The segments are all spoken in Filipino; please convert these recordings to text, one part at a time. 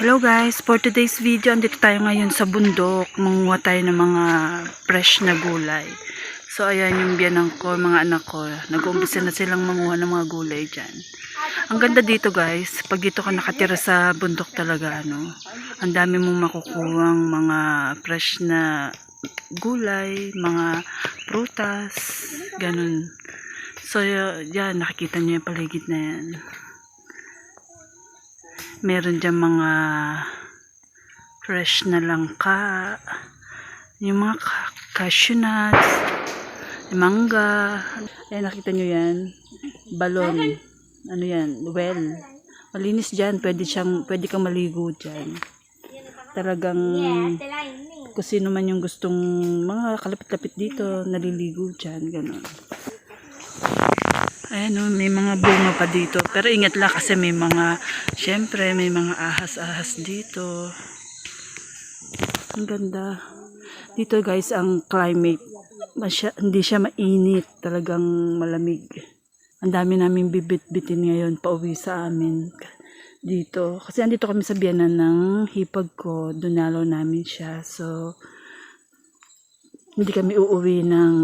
Hello guys, for today's video, andito tayo ngayon sa bundok. Manguha tayo ng mga fresh na gulay. So ayan yung biyanan ko, mga anak ko. Nag-uumpisa na silang manguha ng mga gulay dyan. Ang ganda dito guys, pag dito ka nakatira sa bundok talaga, ang dami mong makukuhang mga fresh na gulay, mga prutas, ganun. So yan, nakikita nyo yung paligid na yan. Meron dyan mga fresh na langka, yung mga cashew nuts, mangga. Ayan, nakita nyo yan, balon, ano yan, well, malinis dyan, pwede kang maligo dyan. Talagang kung sino man yung gustong mga kalapit-lapit dito, naliligo dyan, gano'n. Ayan may mga bunga pa dito. Pero ingat lang kasi syempre may mga ahas-ahas dito. Ang ganda. Dito guys, ang climate, hindi siya mainit. Talagang malamig. Ang dami namin bibit-bitin ngayon pauwi sa amin dito. Kasi andito kami sa biyanan ng hipag ko. Dunalo namin siya. So, hindi kami uuwi ng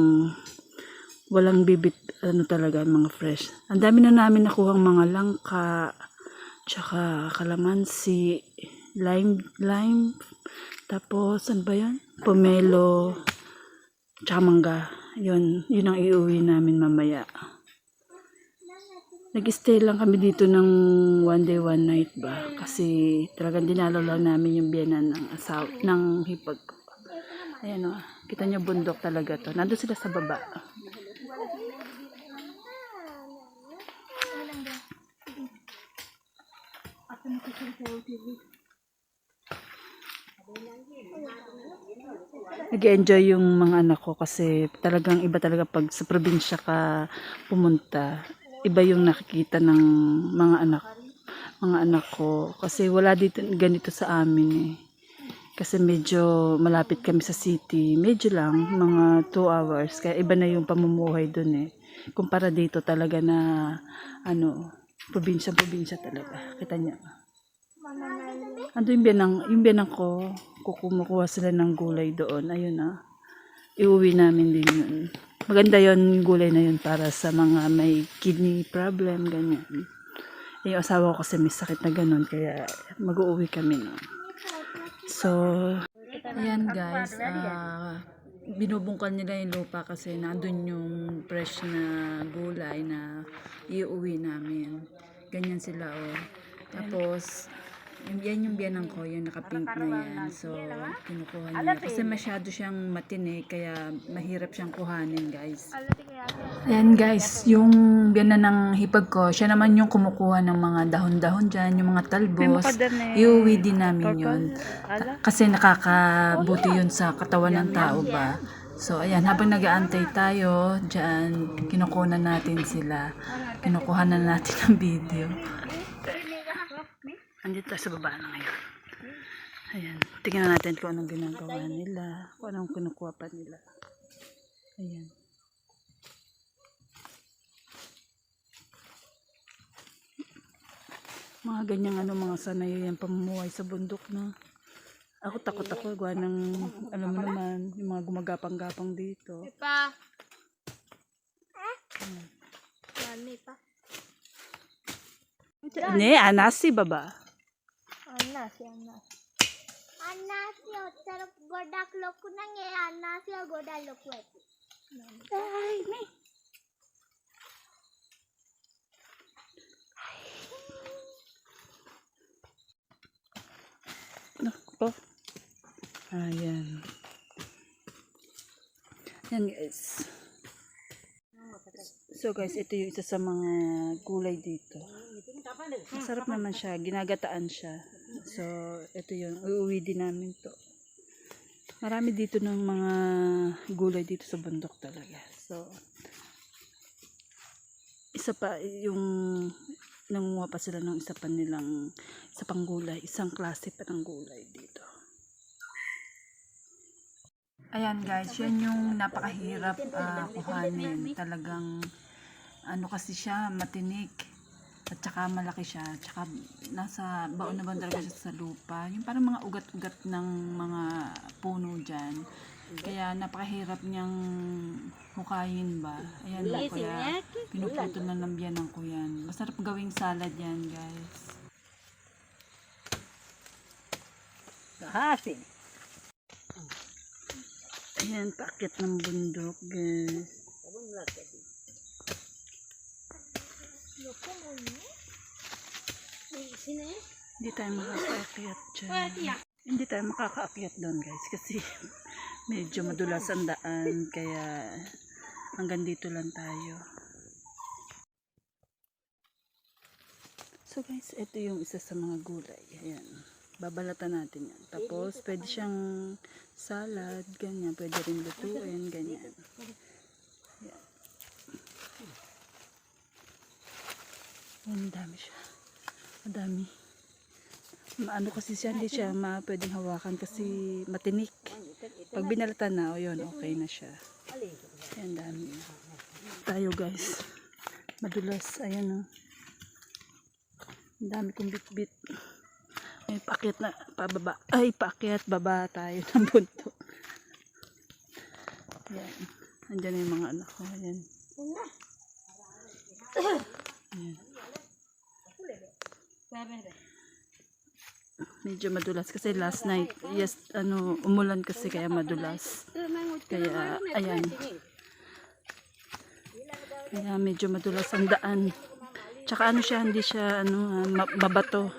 walang bibit, talaga, mga fresh. Ang dami na namin nakuhang mga langka, tsaka kalamansi, lime, tapos, ano ba yan? Pomelo, tsaka mangga. Yun ang iuwi namin mamaya. Nag-stay lang kami dito ng one day, one night ba? Kasi talagang dinalo lang namin yung biyanan ng hipag ko. Ayan kita nyo bundok talaga to. Nandun sila sa baba. Nag-enjoy yung mga anak ko kasi talagang iba talaga pag sa probinsya ka pumunta. Iba yung nakikita ng mga anak ko kasi wala dito ganito sa amin eh. Kasi medyo malapit kami sa city, medyo lang, mga 2 hours. Kaya iba na yung pamumuhay dun eh. Kumpara dito talaga na probinsya talaga. Kita niya. Ando yung biyanang ko, kumukuha sila ng gulay doon. Ayun iuwi namin din yun. Maganda yon gulay na yun para sa mga may kidney problem, ganyan. Yung asawa ko kasi may sakit na ganun, kaya mag-uuwi kami So, ayan guys, binubungkal nila yung lupa kasi nandun yung fresh na gulay na iuwi namin. Ganyan sila Tapos, yan yung biyanang ko, yung nakapink na yan. So, kinukuha niya. Kasi masyado siyang matinik, kaya mahirap siyang kuhanin, guys. Ayan, guys, yung biyanan ng hipag ko, siya naman yung kumukuha ng mga dahon-dahon dyan, yung mga talbos. Iuwi din namin yun. Kasi nakakabuti yun sa katawan ng tao ba. So, ayan, habang nag-aantay tayo, dyan, kinukuha natin sila. Kinukuha na natin ang video. Andito tayo sa baba na ngayon. Ayan. Tingnan natin kung anong ginagawa nila. Kung anong kinukuha pa nila. Ayan. Mga ganyang mga sanay yung pamumuhay sa bundok na. Ako takot ako. Gawa ng, alam mo naman, yung mga gumagapang-gapang dito. Pa. Mami pa. Anasi baba. Anasi. Anasi उत्तर गोडाक लोकु नंगे anasi गोडा लोकु ऐति. Ay, me. Nako. Ayan. Yan guys. So guys, ito yung isa sa mga gulay dito. Masarap naman siya. Ginagataan siya. So, ito yung uuwi din namin to. Marami dito ng mga gulay dito sa bundok talaga. So, isa pa yung nanguha pa sila ng isa pang gulay. Isang klase pa ng gulay dito. Ayan guys, yan yung napakahirap kuhanin. Talagang kasi siya matinik. At saka malaki siya. At saka nasa baon na talaga siya sa lupa. Yung parang mga ugat-ugat ng mga puno dyan. Kaya napakahirap niyang hukayin ba. Ayan ba, kaya pinuputol na ng biyanan ko yan. Masarap gawing salad yan, guys. Hasin. Ayan, paakit ng bundok, guys. Hindi tayo makakaakyat dyan. Hindi tayo makakaakyat doon, guys. Kasi medyo madulas ang daan. Kaya hanggang dito lang tayo. So guys, ito yung isa sa mga gulay. Ayan. Babalatan natin yan. Tapos, pwede siyang salad, ganyan. Pwede rin lutuin, ganyan. Ayan. Ayan, dami siya. Madami. Ano kasi siya, hindi siya pwedeng hawakan kasi matinik. Pag binalatan na, o yun, okay na siya. Ayan, dami. Tayo guys. Madulas, ayan o. Ang dami kong bit-bit. Ay, paakyat na, pababa. Ay, paakyat, baba tayo ng bunto. Ayan. Andyan na yung mga anak ko. Ayan. Ayan. Medyo madulas kasi last night, yes, umulan kasi kaya madulas. Kaya, ayan. Kaya medyo madulas ang daan. Tsaka siya, hindi siya, mabato.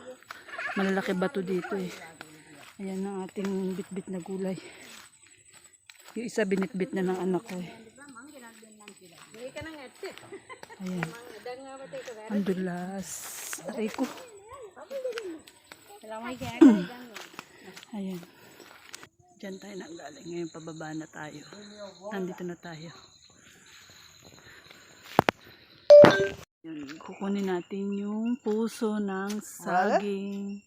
Malalaki bato dito eh. Ayan ang ating bit-bit na gulay. Yung isa binit-bit na ng anak ko eh. Ayan. Ang dulas. Aray ko. Ayan. Diyan tayo nanggaling. Ngayon pababa na tayo. Nandito na tayo. Ayan. Kukunin natin yung puso ng saging.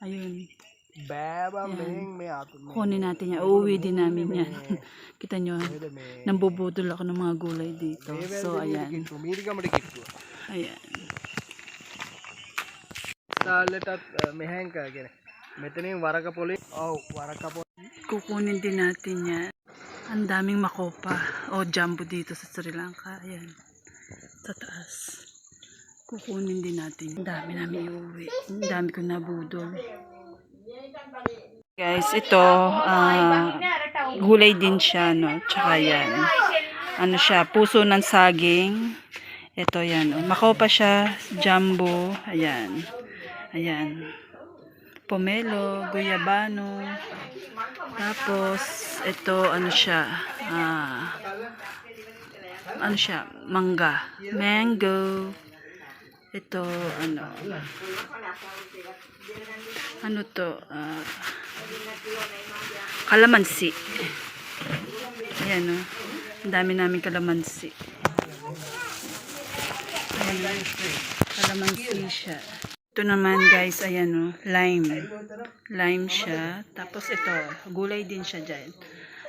Ayun. Kukunin natin yan. Uuwi din namin yan. Kita nyo, nambubudol ako ng mga gulay dito. So, ayan. Ayan. Kukunin din natin yan. Ang daming makopa o jumbo dito sa Sri Lanka. Ayan. Sa taas. Kukunin din natin. Ang dami namin iuwi. Ang dami ko nabudol. Guys, ito gulay din siya, no? Tsaka yan. Ano siya, puso ng saging. Ito yan. Makopa siya, jumbo. Ayan. Ayan. Pomelo, guyabano. Tapos, ito, ano siya, mangga. Mango. Ito, ano to, kalamansi. Ayan, ang dami namin kalamansi. Ayan, kalamansi siya. Ito naman guys, ayan lime. Lime siya. Tapos ito, gulay din siya dyan.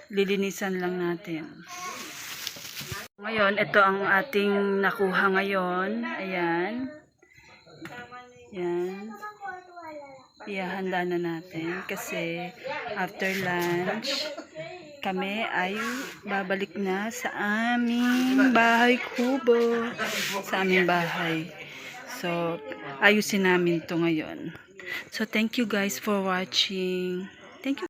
Lilinisan lang natin. Ngayon, ito ang ating nakuha ngayon. Ayan. Ayan. Ihahanda na natin kasi after lunch kami ay babalik na sa aming bahay kubo. Sa aming bahay. So, ayusin namin to ngayon. So, thank you guys for watching. Thank you.